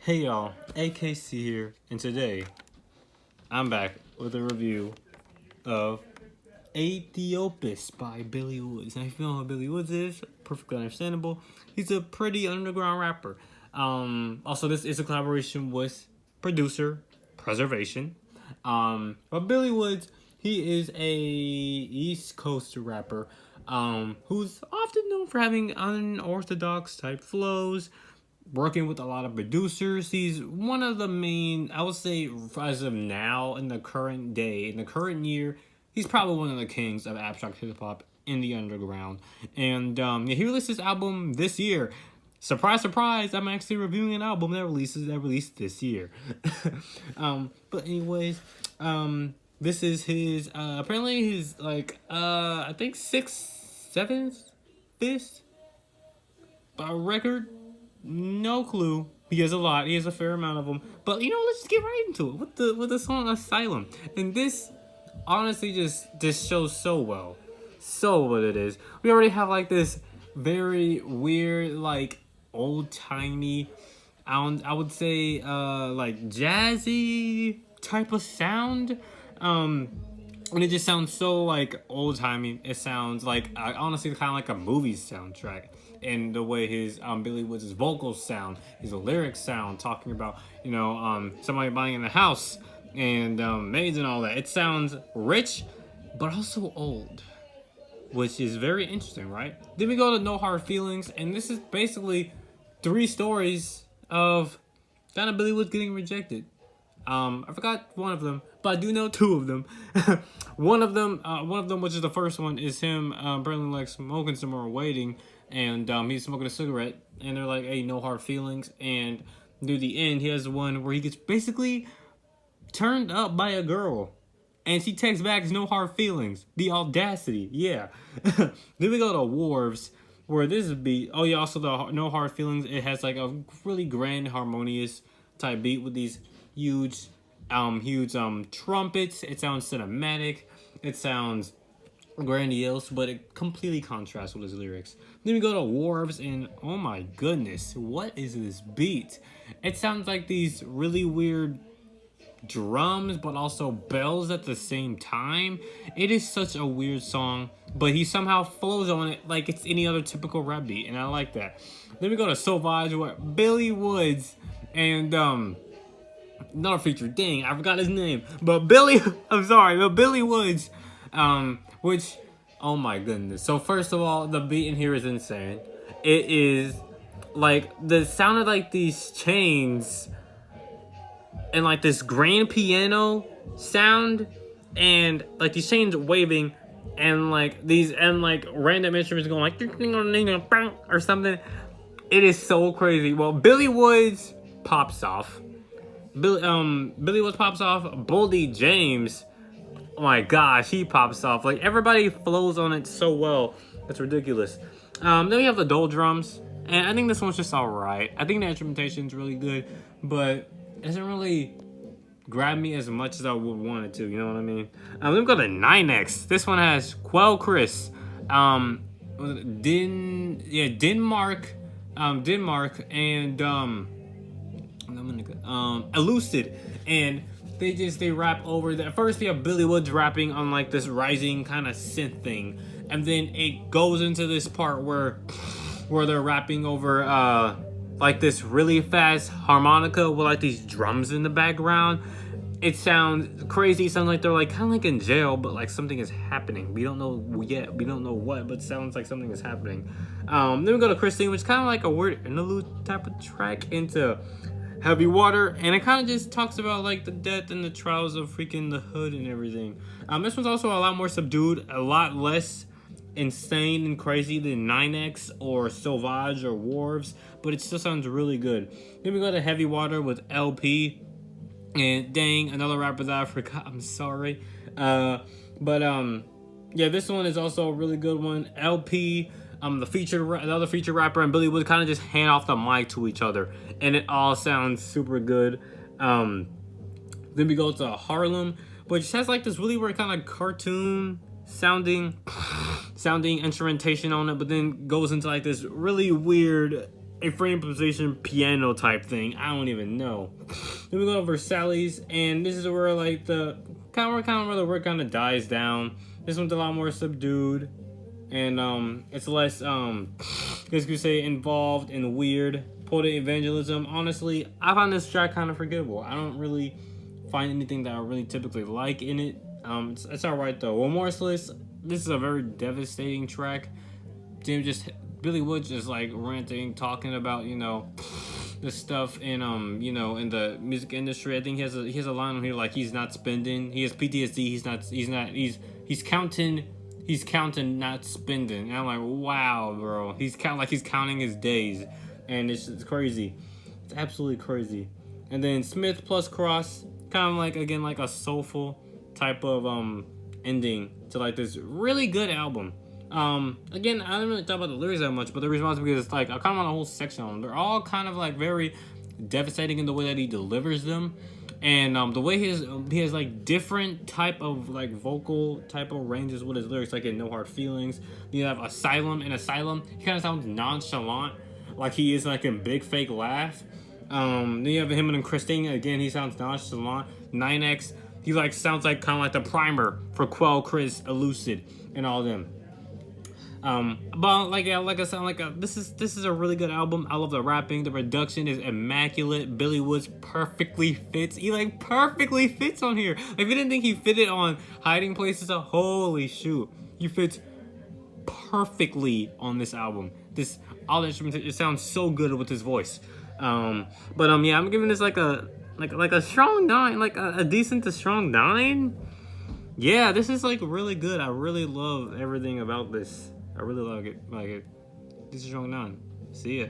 Hey y'all, AKC here, and today I'm back with a review of Aethiopes by Billy Woods. Now, if you don't know who Billy Woods is, perfectly understandable. He's a pretty underground rapper. Also, this is a collaboration with producer Preservation. But Billy Woods, he is a East Coast rapper, who's often known for having unorthodox type flows, working with a lot of producers. He's one of the main, I would say, as of now, in the current day, in the current year, he's probably one of the kings of abstract hip hop in the underground. And he released this album this year. Surprise, surprise! I'm actually reviewing an album that released this year. But anyways, this is his apparently his I think seventh record. No clue. He has a lot. He has a fair amount of them. But let's just get right into it with the song Asylum. And this honestly just shows so well what it is. We already have like this very weird, like old timey, I would say like jazzy type of sound. And it just sounds so like old timey. It sounds like honestly kind of like a movie soundtrack. And the way his Billy Woods' vocals sound, his lyrics sound, talking about somebody buying in the house and maids and all that. It sounds rich, but also old, which is very interesting, right? Then we go to No Hard Feelings, and this is basically 3 stories of kind of Billy Woods getting rejected. I forgot one of them, but I do know 2 of them. One of them, which is the first one, is him apparently like smoking some more, waiting. And he's smoking a cigarette, and they're like, hey, no hard feelings. And near the end, he has one where he gets basically turned up by a girl, and she texts back, no hard feelings. The audacity, yeah. Then we go to Wharves, where this beat, also the no hard feelings, it has like a really grand, harmonious type beat with these huge trumpets. It sounds cinematic. It sounds grandiose, but it completely contrasts with his lyrics. Then we go to Wharves, and oh my goodness, what is this beat? It sounds like these really weird drums, but also bells at the same time. It is such a weird song, but he somehow flows on it like it's any other typical rap beat, and I like that. Then we go to Sauvage, where Billy Woods and not a feature, dang, I forgot his name, but Billy Woods, which, oh my goodness. So first of all, the beat in here is insane. It is like the sound of like these chains and like this grand piano sound and like these chains waving and like these and like random instruments going like or something. It is so crazy. Well, Billy Woods pops off. Billy Woods pops off. Boldy James, oh my gosh, he pops off. Like, everybody flows on it so well. It's ridiculous. Then we have the dual drums. And I think this one's just alright. I think the instrumentation's really good. But it doesn't really grab me as much as I would want it to. You know what I mean? Then we go to NYNEX. This one has Quell Chris. Denmark. And, Elucid. And they rap over that. First we have Billy Woods rapping on like this rising kind of synth thing, and then it goes into this part where they're rapping over like this really fast harmonica with like these drums in the background. It sounds crazy. It sounds like they're like kind of like in jail, but like something is happening. We don't know yet. We don't know what, but it sounds like something is happening. Then we go to Christine, which is kind of like a weird interlude type of track into Heavy Water, and it kind of just talks about like the death and the trials of freaking the hood and everything. This one's also a lot more subdued, a lot less insane and crazy than NYNEX or Sauvage or Wharves, but it still sounds really good. Then we go to Heavy Water with LP, and dang, another rapper that I forgot. I'm sorry, yeah, this one is also a really good one. LP. The other featured rapper, and Billy Woods kind of just hand off the mic to each other, and it all sounds super good. Then we go to Haarlem, which has like this really weird kind of cartoon sounding instrumentation on it, but then goes into like this really weird a frame position piano type thing. I don't even know. Then we go to Versailles, and this is where like the kind of where the work kind of dies down. This one's a lot more subdued, and it's less I guess you could say involved and weird. Protoevangelium. Honestly, I find this track kind of forgettable. I don't really find anything that I really typically like in it. It's alright though. Remorseless. This is a very devastating track. Billy Woods just like ranting, talking about the stuff in in the music industry. I think he has a line on here like he's not spending. He has PTSD. He's counting not spending. And I'm like, wow, bro. He's counting his days, and it's crazy. It's absolutely crazy. And then Smith plus Cross, kind of like again like a soulful type of ending to like this really good album. Again, I didn't really talk about the lyrics that much, but the reason why is because it's like I kind of want a whole section on them. They're all kind of like very devastating in the way that he delivers them, and the way he has like different type of like vocal type of ranges with his lyrics. Like in No Hard Feelings, you have Asylum. In Asylum, he kind of sounds nonchalant, like he is like in Big Fake Laugh. Then you have him and Christine. Again, he sounds nonchalant. NYNEX, he like sounds like kind of like the primer for Quell, Chris, Elucid, and all them. But like I said, this is a really good album. I love the rapping. The production is immaculate. Billy Woods perfectly fits. He like perfectly fits on here. Like, if you didn't think he fitted on Hiding Places, holy shoot, he fits perfectly on this album. All the instruments, it sounds so good with his voice. Yeah, I'm giving this like a strong 9, like a decent to strong 9. Yeah, this is like really good. I really love everything about this. I really like it. This is strong 9. See ya.